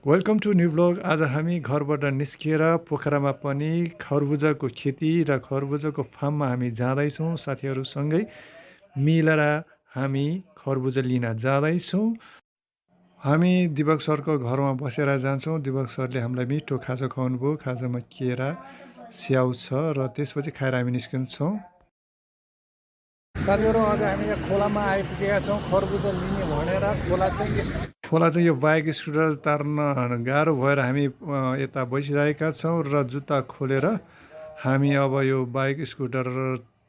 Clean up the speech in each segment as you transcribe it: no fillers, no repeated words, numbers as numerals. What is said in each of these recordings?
Welcome to new blog. आज हामी घरबाट निस्किएर पोखरामा पनि खरबुजाको खेती र खरबुजाको फार्ममा हामी जाँदैछौँ। साथीहरूसँगै मिलेर हामी खरबुजा लिन जाँदैछौँ। हामी दिपक सरको घरमा बसेर जान्छौँ। दिपक सरले हामीलाई मिठो खाजा खुवाउनुभयो। खाजामा केरा स्याउ छ र त्यसपछि खाएर हामी निस्किन्छौँ। साथीहरू, आज हामी यहाँ खोलामा आइपुगेका छौँ खरबुजा लिने भनेर। खोला चाहिँ यो बाइक स्कुटर तार्न गाह्रो भएर हामी यता बसिरहेका छौँ र जुत्ता खोलेर हामी अब यो बाइक स्कुटर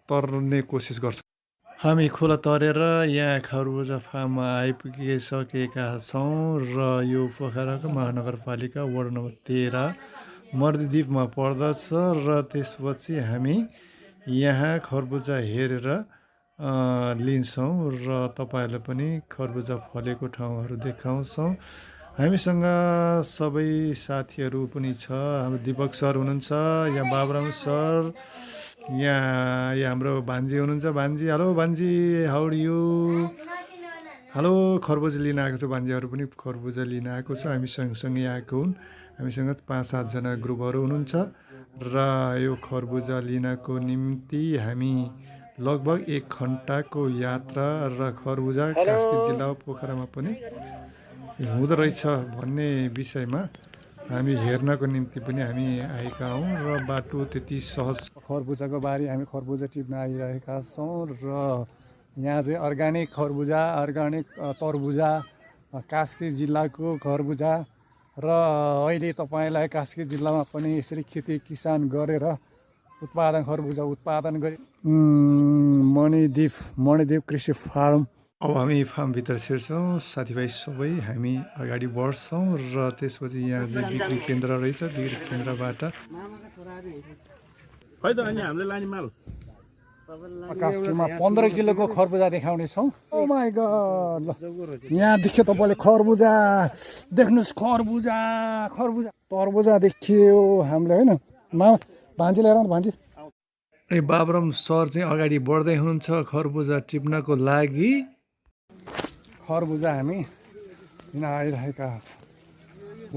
तर्ने कोसिस गर्छौँ। हामी खोला तरेर यहाँ खरबुजा फार्ममा आइपुगिसकेका छौँ र यो पोखराको महानगरपालिका वार्ड नम्बर 13 मर्दीद्वीपमा पर्दछ र त्यसपछि हामी यहाँ खरबुजा हेरेर लिन्छौँ र तपाईँहरूलाई पनि खरबुजा फलेको ठाउँहरू देखाउँछौँ। हामीसँग सबै साथीहरू पनि छ। हाम्रो दिपक सर हुनुहुन्छ, यहाँ बाबुराम सर, यहाँ हाम्रो भान्जी हुनुहुन्छ। भान्जी, हेलो भान्जी, हाउ आर यु? हेलो। खरबुजा लिन आएको छ, भान्जीहरू पनि खरबुजा लिन आएको छ। हामी सँगसँगै आएको हुन्। हामीसँग 5-7 जना ग्रुपहरू हुनुहुन्छ र यो खरबुजा लिनको निम्ति हामी लगभग 1 घन्टाको यात्रा र खरबुजा कास्की जिल्ला पोखरामा पनि हुँदो रहेछ भन्ने विषयमा हामी हेर्नको निम्ति पनि हामी आएका हौँ र बाटो त्यति सहज। खरबुजाको बारी हामी खरबुजा टिप्न आइरहेका छौँ र यहाँ चाहिँ अर्ग्यानिक खरबुजा, अर्ग्यानिक तरबुजा, कास्की जिल्लाको खरबुजा र अहिले तपाईँलाई कास्की जिल्लामा पनि यसरी खेती किसान गरेर उत्पादन खरबुजा उत्पादन गरी मणिद्वीप कृषि फार्म। अब हामी फार्मभित्र छिर्छौँ। साथीभाइ सबै हामी अगाडि बढ्छौँ र त्यसपछि यहाँ चाहिँ बिक्री केन्द्र रहेछ। बिक्री केन्द्रबाट कास्कीमा 15 किलोको खरबुजा देखाउनेछौँ। ओ माई गड, ल यहाँ देखियो तपाईँले खरबुजा देख्नुहोस्। खरबुजा तरबुजा देखियो हामीले, होइन? भान्जी लिएर भान्जी। ए बाबुराम सर चाहिँ अगाडि बढ्दै हुनुहुन्छ खरबुजा टिप्नको लागि। खरबुजा हामी लिन आइरहेका।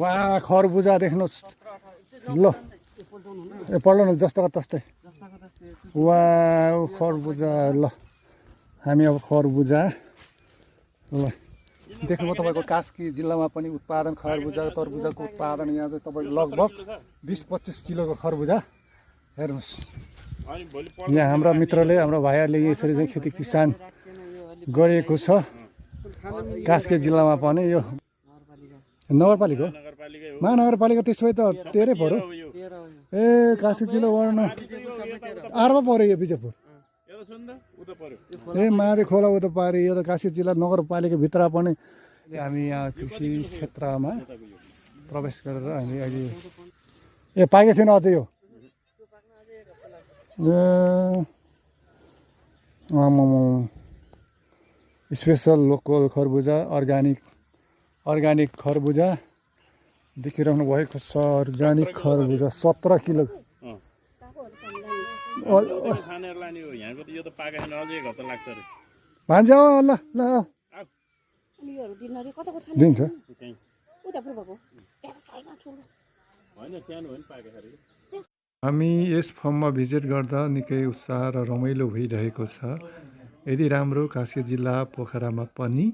वा, खरबुजा देख्नुहोस्। ल पल्टाउनु जस्तो तस्तै। वा, खरबुजा। ल हामी अब खरबुजा ल देख्नुभयो। तपाईँको कास्की जिल्लामा पनि उत्पादन खरबुजा तरबुजाको उत्पादन यहाँ चाहिँ तपाईँको लगभग 20-25 किलोको खरबुजा हेर्नुहोस्। यहाँ हाम्रा मित्रले, हाम्रो भाइहरूले यसरी चाहिँ खेती किसान गरेको छ। कास्की जिल्लामा पनि यो नगरपालिका हो, महानगरपालिका। त्यसो भए त 13 पऱ्यो। ए कास्की जिल्ला वार्ड आरमा पऱ्यो यो बिजयपुर। ए माधे खोला उता पारि, यो त कास्की जिल्ला नगरपालिकाभित्र पनि। हामी यहाँ कृषि क्षेत्रमा प्रवेश गरेर हामी अहिले पाएको छैन अझै यो। स्पेसल लोकल खरबुजा, अर्ग्यानिक खरबुजा देखिरहनु भएको छ। Organic खरबुजा 17 kilo. भान्जा ल ल दिन्छ। हामी यस फर्ममा भिजिट गर्दा निकै उत्साह र रमाइलो भइरहेको छ। यदि राम्रो कास्की जिल्ला पोखरामा पनि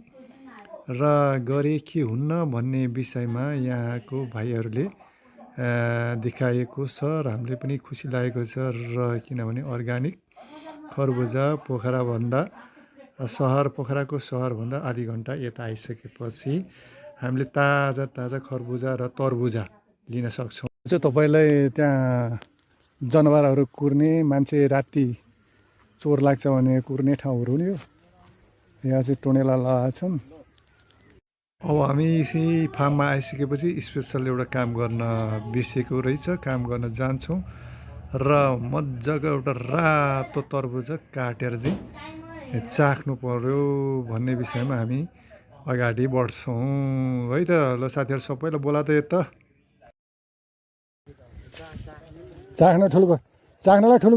र गरे के हुन्न भन्ने विषयमा यहाँको भाइहरूले देखाएको छ र हामीले पनि खुसी लागेको छ। र किनभने अर्ग्यानिक खरबुजा पोखराको सहरभन्दा आधी घन्टा यता आइसकेपछि हामीले ताजा खरबुजा र तरबुजा लिन सक्छौँ। चाहिँ तपाईँलाई त्यहाँ जनावरहरू कुर्ने, मान्छे राति चोर लाग्छ भने कुर्ने ठाउँहरू नि हो। यहाँ चाहिँ टोनेला लगाएका छन्। अब हामी फार्ममा आइसकेपछि स्पेसल एउटा काम गर्न बिर्सेको रहेछ, काम गर्न जान्छौँ र मजाको एउटा रातो तरबुजा काटेर चाहिँ चाख्नु पर्यो भन्ने विषयमा हामी अगाडि बढ्छौँ है त। ल साथीहरू सबैलाई बोला त यता। चाख्नलाई ठुलो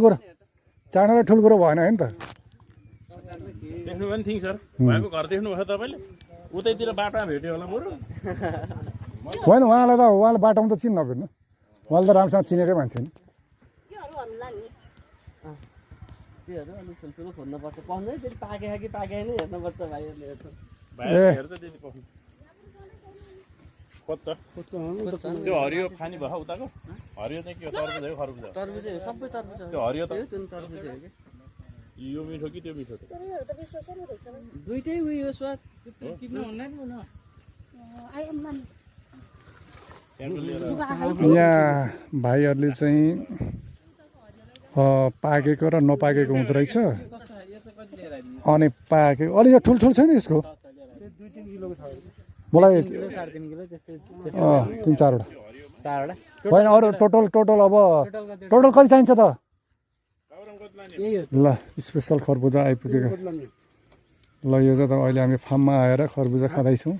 कुरो भएन है त। देख्नु पनि थिङ सर, भएको घर देख्नुभयो तपाईँले? उतैतिर बाटोमा भेट्यो होला बरु। होइन उहाँलाई बाटोमा त चिन्न नभेट्नु उहाँले त राम्रोसँग चिनेकै मान्छे नि त्योहरू अलिक ठुल्ठुलो खोज्नुपर्छ पाउँदैन फेरि पाके कि पाकेन हेर्नुपर्छ भाइहरूले हेर्छ त्यो हरियो खाने भयो उताको हरियो चाहिँ के हो तरबुज हो खरबुज हो तरबुज हो सबै तरबुज हो त्यो हरियो त तरबुज हो कि यो मिठो कि त्यो मिठो दुइटै उयो स्वाद किन्नु हुन्न नि न यहाँ भाइहरूले चाहिँ पाकेको र नपाकेको हुँदो रहेछ अनि पाकेको अलि ठुल्ठुलो छैन यसको मलाई 3-4वटा होइन अरू टोटल अब टोटल कति चाहिन्छ त ल स्पेसल खरबुजा आइपुगेको ल यो चाहिँ त अहिले हामी फार्ममा आएर खरबुजा खाँदैछौँ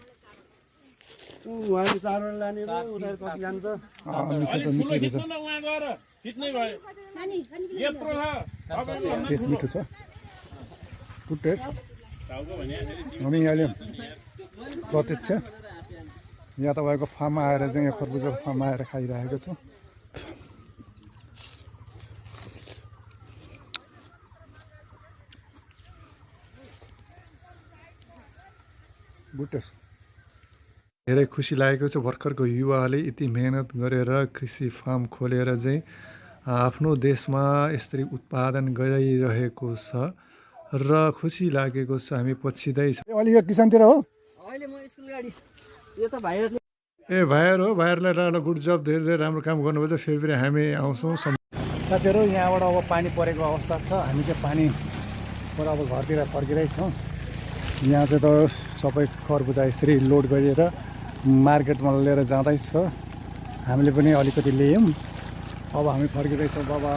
टेस्ट मिठो छ गुड टेस्ट हामी अहिले प्रत्यक्ष यहाँ तपाईँको फार्ममा आएर चाहिँ यहाँ खरबुजाको फार्ममा आएर खाइरहेको छु गुड टेस्ट धेरै खुसी लागेको छ भर्खरको युवाले यति मेहनत गरेर कृषि फार्म खोलेर चाहिँ आफ्नो देशमा यसरी उत्पादन गरिरहेको छ र खुसी लागेको छ हामी पछिँदैछ अलि यो किसानतिर हो अहिले म स्कुल गाडी यो त भाइहरूले ए भाइहरू हो भाइहरूलाई राम्रो गुड जब धेरै धेरै राम्रो काम गर्नुभयो फेरि हामी आउँछौँ साथीहरू यहाँबाट अब पानी परेको अवस्था छ हामी चाहिँ पानीबाट अब घरतिर फर्किँदैछौँ यहाँ चाहिँ त सबै खरबुजा यसरी लोड गरिएर मार्केटमा लिएर जाँदैछ हामीले पनि अलिकति ल्यायौँ अब हामी फर्किँदैछौँ बाबा